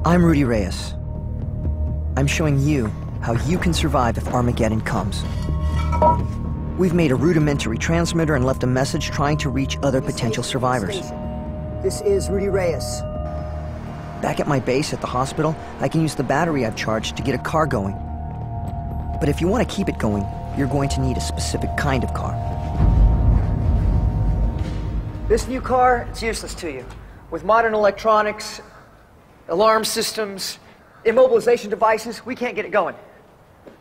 I'm Rudy Reyes. I'm showing you how you can survive if Armageddon comes. We've made a rudimentary transmitter and left a message trying to reach other potential survivors. This is Rudy Reyes. Back at my base at the hospital, I can use the battery I've charged to get a car going. But if you want to keep it going, you're going to need a specific kind of car. This new car, it's useless to you. With modern electronics, alarm systems, immobilization devices, we can't get it going.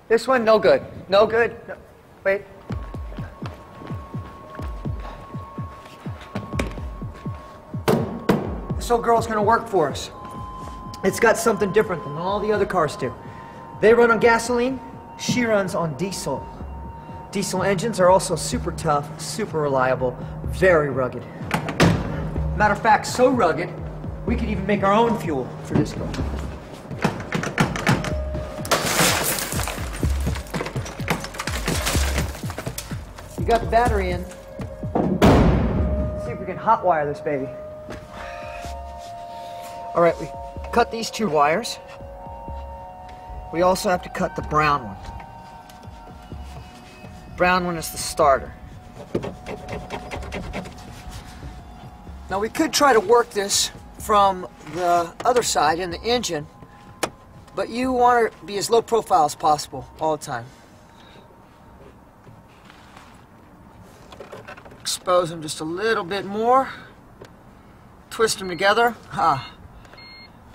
This one, no good. No good. No. Wait. This old girl's gonna work for us. It's got something different than all the other cars do. They run on gasoline, she runs on diesel. Diesel engines are also super tough, super reliable, very rugged. Matter of fact, so rugged, we could even make our own fuel for this girl. You got the battery in. Let's see if we can hotwire this baby. All right, we cut these two wires. We also have to cut the brown one. Brown one is the starter. Now we could try to work this from the other side in the engine, but you want to be as low profile as possible all the time. Expose them just a little bit more. Twist them together.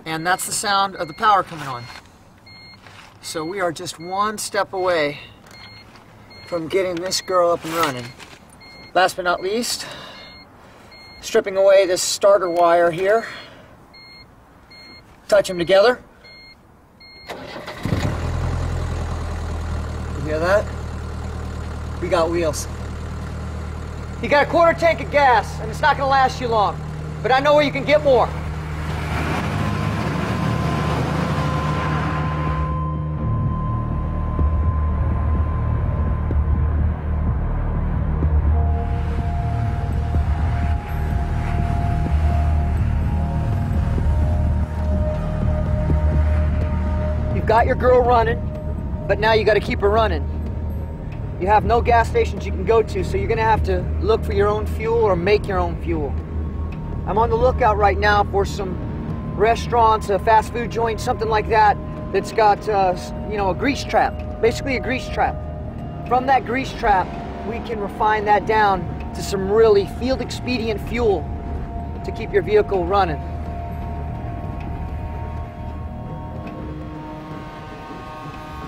And that's the sound of the power coming on. So we are just one step away from getting this girl up and running. Last but not least, stripping away this starter wire here. Touch them together. You hear that? We got wheels. You got a quarter tank of gas, and it's not gonna last you long. But I know where you can get more. Got your girl running, but now you got to keep her running. You have no gas stations you can go to, so you're gonna have to look for your own fuel or make your own fuel. I'm on the lookout right now for some restaurants, a fast food joint, something like that, that's got you know, a grease trap, basically a grease trap. From that grease trap, we can refine that down to some really field expedient fuel to keep your vehicle running.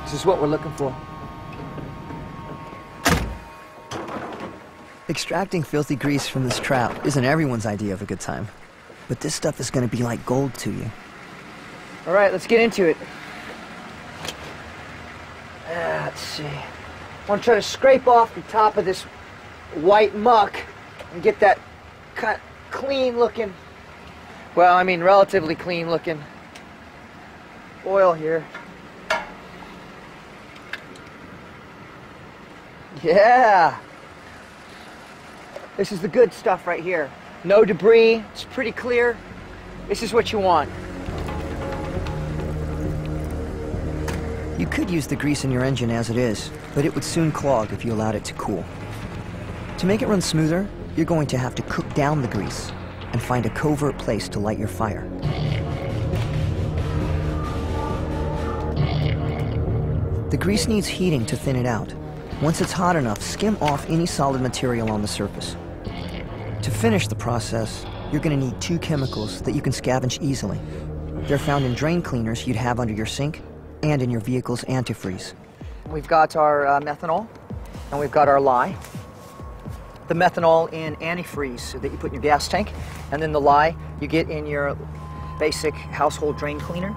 This is what we're looking for. Extracting filthy grease from this trap isn't everyone's idea of a good time, but this stuff is going to be like gold to you. All right, let's get into it. Let's see. I want to try to scrape off the top of this white muck and get that kind of clean looking, well, I mean relatively clean looking oil here. Yeah! This is the good stuff right here. No debris, it's pretty clear. This is what you want. You could use the grease in your engine as it is, but it would soon clog if you allowed it to cool. To make it run smoother, you're going to have to cook down the grease and find a covert place to light your fire. The grease needs heating to thin it out. Once it's hot enough, skim off any solid material on the surface. To finish the process, you're going to need two chemicals that you can scavenge easily. They're found in drain cleaners you'd have under your sink and in your vehicle's antifreeze. We've got our methanol, and we've got our lye. The methanol in antifreeze that you put in your gas tank, and then the lye you get in your basic household drain cleaner.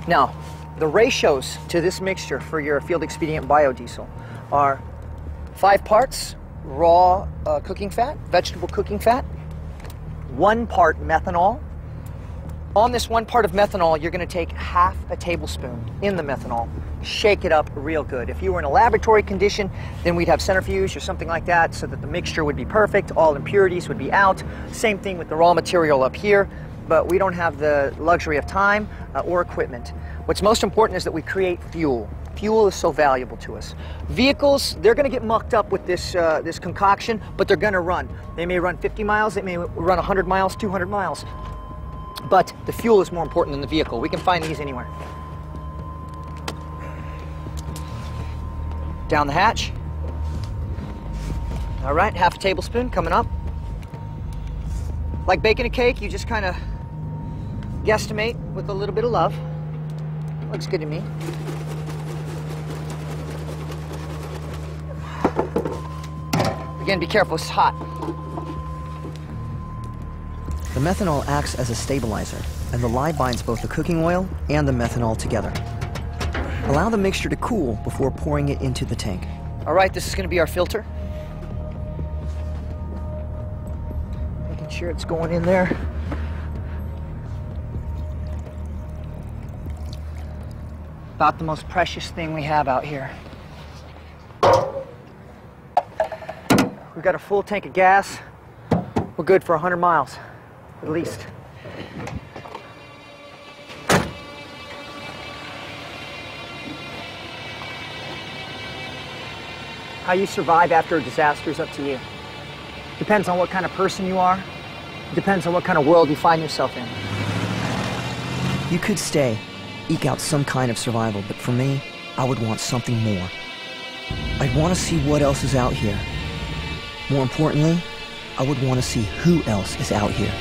Now, the ratios to this mixture for your field expedient biodiesel are 5 parts raw cooking fat, vegetable cooking fat, 1 part methanol. On this 1 part of methanol, you're going to take half a tablespoon in the methanol, shake it up real good. If you were in a laboratory condition, then we'd have centrifuge or something like that so that the mixture would be perfect, all impurities would be out. Same thing with the raw material up here. but we don't have the luxury of time or equipment. What's most important is that we create fuel. Fuel is so valuable to us. Vehicles, they're going to get mucked up with this, this concoction, but they're going to run. They may run 50 miles, they may run 100 miles, 200 miles. But the fuel is more important than the vehicle. We can find these anywhere. Down the hatch. All right, half a tablespoon coming up. Like baking a cake, you just kind of guesstimate with a little bit of love. Looks good to me. Again, be careful, it's hot. The methanol acts as a stabilizer, and the lye binds both the cooking oil and the methanol together. Allow the mixture to cool before pouring it into the tank. All right, this is going to be our filter. Making sure it's going in there. About the most precious thing we have out here. We've got a full tank of gas. We're good for 100 miles, at least. How you survive after a disaster is up to you. Depends on what kind of person you are. Depends on what kind of world you find yourself in. You could stay, eke out some kind of survival, but for me, I would want something more. I'd want to see what else is out here. More importantly, I would want to see who else is out here.